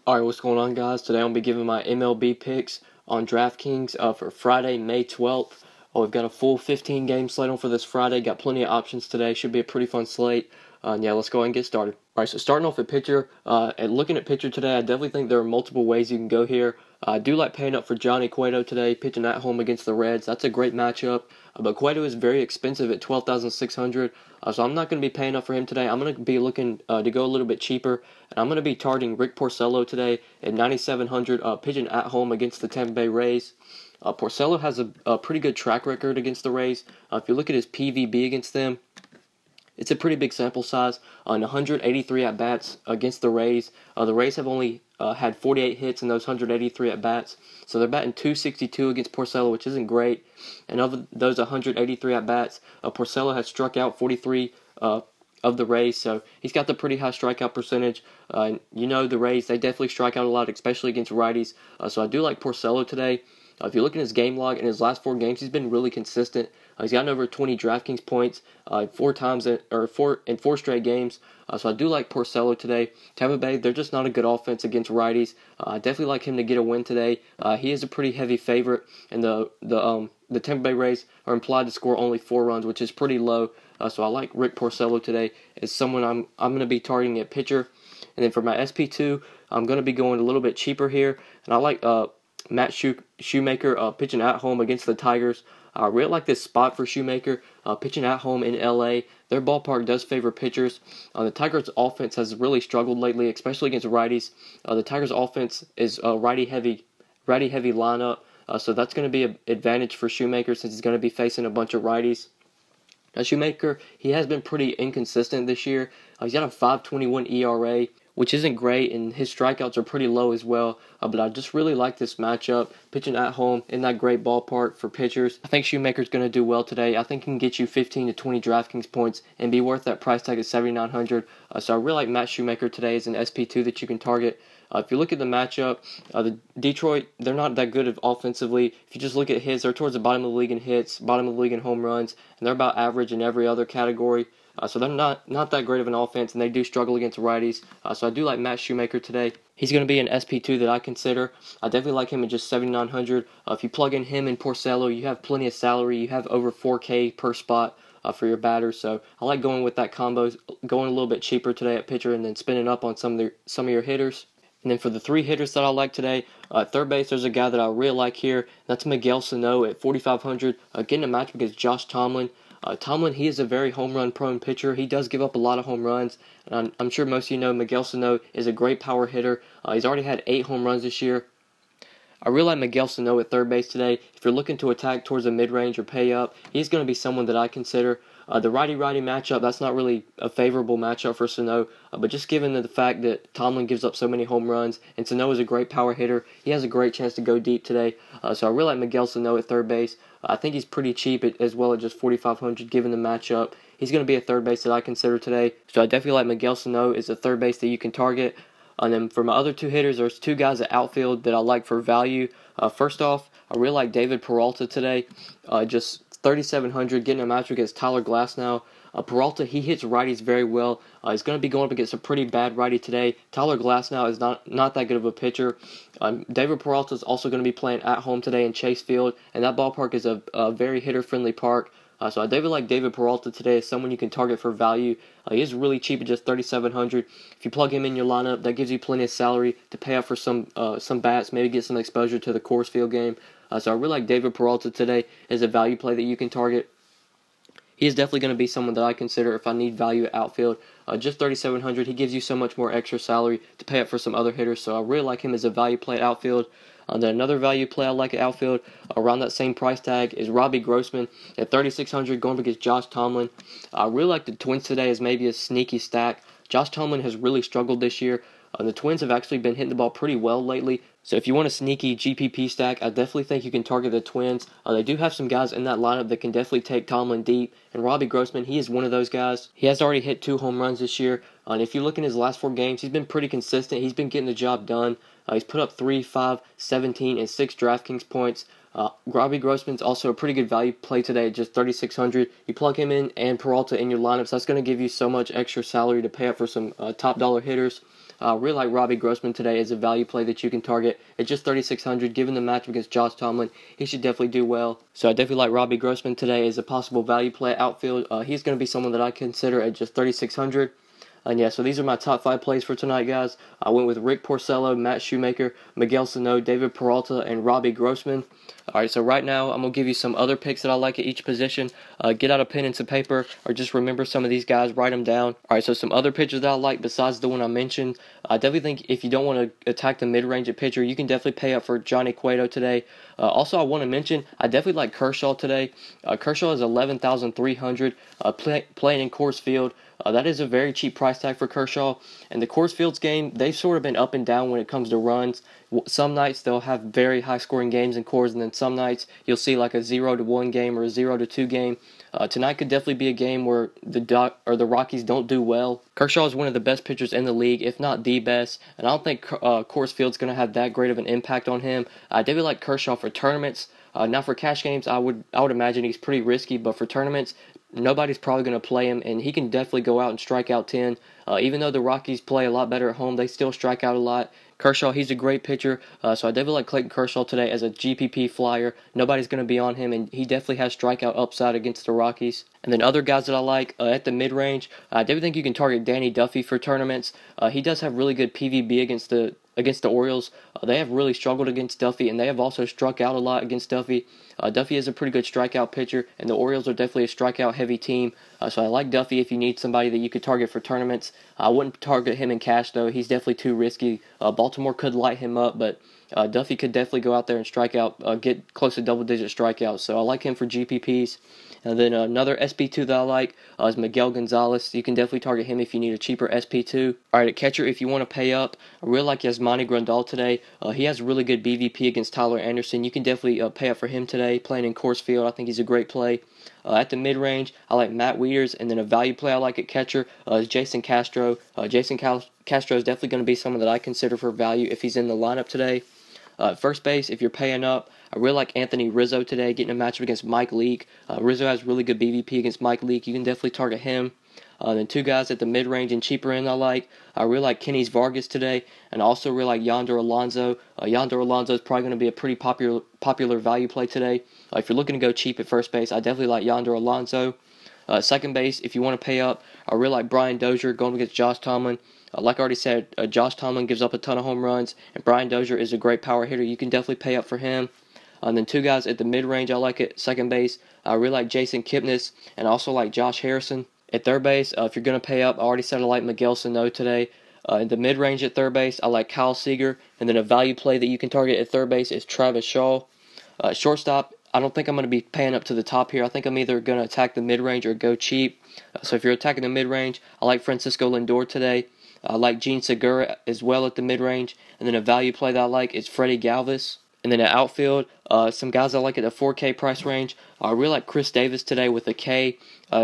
Alright, what's going on, guys? Today I'm going to be giving my MLB picks on DraftKings for Friday, May 12th. We've got a full 15-game slate on for this Friday. Got plenty of options today. Should be a pretty fun slate. Yeah, let's go ahead and get started. Alright, so starting off at pitcher, and looking at pitcher today, I definitely think there are multiple ways you can go here. I do like paying up for Johnny Cueto today, pitching at home against the Reds. That's a great matchup, but Cueto is very expensive at $12,600, so I'm not going to be paying up for him today. I'm going to be looking to go a little bit cheaper, and I'm going to be targeting Rick Porcello today at $9,700, pitching at home against the Tampa Bay Rays. Porcello has a pretty good track record against the Rays. If you look at his PVB against them, it's a pretty big sample size on 183 at-bats against the Rays. The Rays have only had 48 hits in those 183 at-bats, so they're batting .262 against Porcello, which isn't great. And of those 183 at-bats, Porcello has struck out 43 of the Rays, so he's got the pretty high strikeout percentage. You know the Rays, they definitely strike out a lot, especially against righties, so I do like Porcello today. If you look at his game log, in his last 4 games, he's been really consistent. He's gotten over 20 DraftKings points 4 straight games. So I do like Porcello today. Tampa Bay, they're just not a good offense against righties. I definitely like him to get a win today. He is a pretty heavy favorite, and the Tampa Bay Rays are implied to score only 4 runs, which is pretty low. So I like Rick Porcello today as someone I'm going to be targeting at pitcher. And then for my SP2, I'm going to be going a little bit cheaper here, and I like Matt Shoemaker pitching at home against the Tigers. I really like this spot for Shoemaker pitching at home in LA. Their ballpark does favor pitchers. The Tigers' offense has really struggled lately, especially against righties. The Tigers' offense is a righty-heavy lineup, so that's going to be an advantage for Shoemaker since he's going to be facing a bunch of righties. Now, Shoemaker, he has been pretty inconsistent this year. He's got a 5.21 ERA, which isn't great, and his strikeouts are pretty low as well. But I just really like this matchup, pitching at home in that great ballpark for pitchers. I think Shoemaker's going to do well today. I think he can get you 15 to 20 DraftKings points and be worth that price tag of $7,900. So I really like Matt Shoemaker today as an SP2 that you can target. If you look at the matchup, the Detroit, they're not that good offensively. If you just look at hits, they're towards the bottom of the league in hits, bottom of the league in home runs, and they're about average in every other category. So they're not that great of an offense, and they do struggle against righties. So I do like Matt Shoemaker today. He's going to be an SP2 that I consider. I definitely like him at just $7,900. If you plug in him and Porcello, you have plenty of salary. You have over $4K per spot for your batters. So I like going with that combo, going a little bit cheaper today at pitcher, and then spinning up on some of your hitters. And then for the 3 hitters that I like today, third base, there's a guy that I really like here. That's Miguel Sano at $4,500. Getting a match against Josh Tomlin. Tomlin, he is a very home run prone pitcher. He does give up a lot of home runs, and I'm sure most of you know Miguel Sano is a great power hitter. He's already had 8 home runs this year. I really like Miguel Sano at third base today. If you're looking to attack towards the mid-range or pay up, he's going to be someone that I consider. The righty-righty matchup, that's not really a favorable matchup for Sano, but just given the fact that Tomlin gives up so many home runs, and Sano is a great power hitter, he has a great chance to go deep today. So I really like Miguel Sano at third base. I think he's pretty cheap as well at just $4,500 given the matchup. He's going to be a third base that I consider today. So I definitely like Miguel Sano as a third base that you can target. And then for my other 2 hitters, there's 2 guys at outfield that I like for value. First off, I really like David Peralta today. Just $3,700, getting a match against Tyler Glasnow. Peralta, he hits righties very well. He's going to be going up against a pretty bad righty today. Tyler Glasnow is not that good of a pitcher. David Peralta is also going to be playing at home today in Chase Field, and that ballpark is a very hitter-friendly park. So I like David Peralta today as someone you can target for value. He is really cheap at just $3,700. If you plug him in your lineup, that gives you plenty of salary to pay out for some bats, maybe get some exposure to the Coors Field game. So I really like David Peralta today as a value play that you can target. He is definitely going to be someone that I consider if I need value at outfield. Just $3,700, he gives you so much more extra salary to pay up for some other hitters, so I really like him as a value play at outfield. Then another value play I like at outfield around that same price tag is Robbie Grossman at $3,600 going up against Josh Tomlin. I really like the Twins today as maybe a sneaky stack. Josh Tomlin has really struggled this year. The Twins have actually been hitting the ball pretty well lately. So if you want a sneaky GPP stack, I definitely think you can target the Twins. They do have some guys in that lineup that can definitely take Tomlin deep. And Robbie Grossman, he is one of those guys. He has already hit 2 home runs this year. And if you look in his last 4 games, he's been pretty consistent. He's been getting the job done. He's put up 3, 5, 17, and 6 DraftKings points. Robbie Grossman's also a pretty good value play today at just $3,600. You plug him in and Peralta in your lineups, that's going to give you so much extra salary to pay up for some top dollar hitters. Really like Robbie Grossman today as a value play that you can target at just 3,600. Given the matchup against Josh Tomlin, he should definitely do well. So I definitely like Robbie Grossman today as a possible value play outfield. He's going to be someone that I consider at just 3,600. And yeah, so these are my top 5 plays for tonight, guys. I went with Rick Porcello, Matt Shoemaker, Miguel Sano, David Peralta, and Robbie Grossman. All right, so right now I'm going to give you some other picks that I like at each position. Get out a pen and some paper, or just remember some of these guys, write them down. All right, so some other pitchers that I like besides the one I mentioned. I definitely think if you don't want to attack the mid-range at pitcher, you can definitely pay up for Johnny Cueto today. Also, I want to mention, I definitely like Kershaw today. Kershaw is 11,300, playing in Coors Field. That is a very cheap price tag for Kershaw. And the Coors Fields game, they've sort of been up and down when it comes to runs. Some nights they'll have very high-scoring games in Coors, and then some nights you'll see like a 0-1 game or a 0-2 game. Tonight could definitely be a game where the Rockies don't do well. Kershaw is one of the best pitchers in the league, if not the best, and I don't think Coors Field's going to have that great of an impact on him. I definitely like Kershaw for tournaments. Now for cash games, I would imagine he's pretty risky, but for tournaments, nobody's probably going to play him, and he can definitely go out and strike out 10. Even though the Rockies play a lot better at home, they still strike out a lot. Kershaw, he's a great pitcher, so I definitely like Clayton Kershaw today as a GPP flyer. Nobody's going to be on him, and he definitely has strikeout upside against the Rockies. And then other guys that I like at the mid-range, I definitely think you can target Danny Duffy for tournaments. He does have really good PVB against the Orioles. They have really struggled against Duffy, and they have also struck out a lot against Duffy. Duffy is a pretty good strikeout pitcher, and the Orioles are definitely a strikeout-heavy team. So I like Duffy if you need somebody that you could target for tournaments. I wouldn't target him in cash, though. He's definitely too risky. Baltimore could light him up, but Duffy could definitely go out there and strike out, get close to double-digit strikeouts. So I like him for GPPs. And then another SP2 that I like is Miguel Gonzalez. You can definitely target him if you need a cheaper SP2. All right, at catcher, if you want to pay up, I really like Yasmani Grandal today. He has really good BVP against Tyler Anderson. You can definitely pay up for him today, playing in Coors Field. I think he's a great play. At the mid-range, I like Matt Wieters, and then a value play I like at catcher is Jason Castro. Castro is definitely going to be someone that I consider for value if he's in the lineup today. First base, if you're paying up, I really like Anthony Rizzo today, getting a matchup against Mike Leake. Rizzo has really good BVP against Mike Leake. You can definitely target him. Then two guys at the mid-range and cheaper end I really like Kenny's Vargas today, and also really like Yonder Alonso. Yonder Alonso is probably going to be a pretty popular value play today. If you're looking to go cheap at first base, I definitely like Yonder Alonso. Second base, if you want to pay up, I really like Brian Dozier going against Josh Tomlin. Like I already said, Josh Tomlin gives up a ton of home runs, and Brian Dozier is a great power hitter. You can definitely pay up for him. And then two guys at the mid-range I like at second base. I really like Jason Kipnis, and also like Josh Harrison. At third base, if you're going to pay up, I already said I like Miguel Sano today. In the mid-range at third base, I like Kyle Seager. And then a value play that you can target at third base is Travis Shaw. Shortstop, I don't think I'm going to be paying up to the top here. I think I'm either going to attack the mid-range or go cheap. So if you're attacking the mid-range, I like Francisco Lindor today. I like Gene Segura as well at the mid-range. And then a value play that I like is Freddie Galvis. And then at outfield, some guys I like at the 4K price range. I really like Chris Davis today with a K.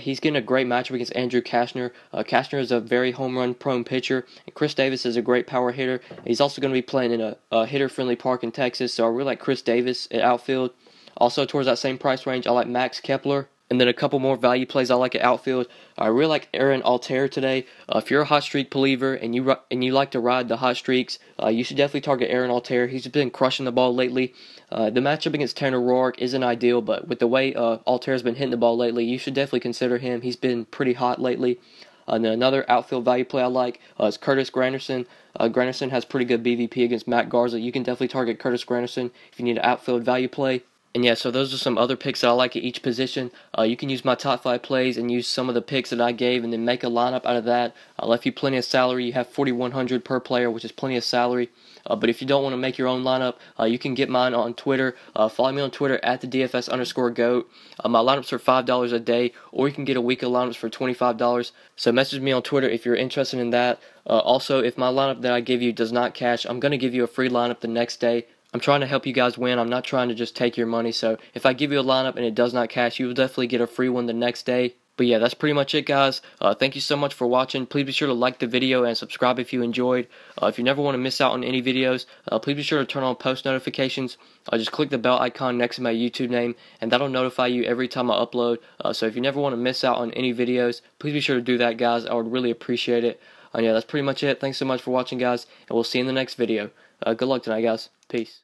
He's getting a great matchup against Andrew Cashner. Cashner is a very home run prone pitcher, and Chris Davis is a great power hitter. He's also going to be playing in a hitter-friendly park in Texas, so I really like Chris Davis at outfield. Also, towards that same price range, I like Max Kepler. And then a couple more value plays I like at outfield. I really like Aaron Altair today. If you're a hot streak believer and you like to ride the hot streaks, you should definitely target Aaron Altair. He's been crushing the ball lately. The matchup against Tanner Roark isn't ideal, but with the way Altair's been hitting the ball lately, you should definitely consider him. He's been pretty hot lately. And then another outfield value play I like is Curtis Granderson. Granderson has pretty good BVP against Matt Garza. You can definitely target Curtis Granderson if you need an outfield value play. And yeah, so those are some other picks that I like at each position. You can use my top 5 plays and use some of the picks that I gave and then make a lineup out of that. I left you plenty of salary. You have $4,100 per player, which is plenty of salary. But if you don't want to make your own lineup, you can get mine on Twitter. Follow me on Twitter at the DFS_GOAT. My lineups are $5 a day, or you can get a week of lineups for $25. So message me on Twitter if you're interested in that. Also, if my lineup that I give you does not cash, I'm going to give you a free lineup the next day. I'm trying to help you guys win. I'm not trying to just take your money. So if I give you a lineup and it does not cash, you will definitely get a free one the next day. But yeah, that's pretty much it, guys. Thank you so much for watching. Please be sure to like the video and subscribe if you enjoyed. If you never want to miss out on any videos, please be sure to turn on post notifications. Just click the bell icon next to my YouTube name, and that'll notify you every time I upload. So if you never want to miss out on any videos, please be sure to do that, guys. I would really appreciate it. Yeah, that's pretty much it. Thanks so much for watching, guys, and we'll see you in the next video. Good luck tonight, guys. Peace.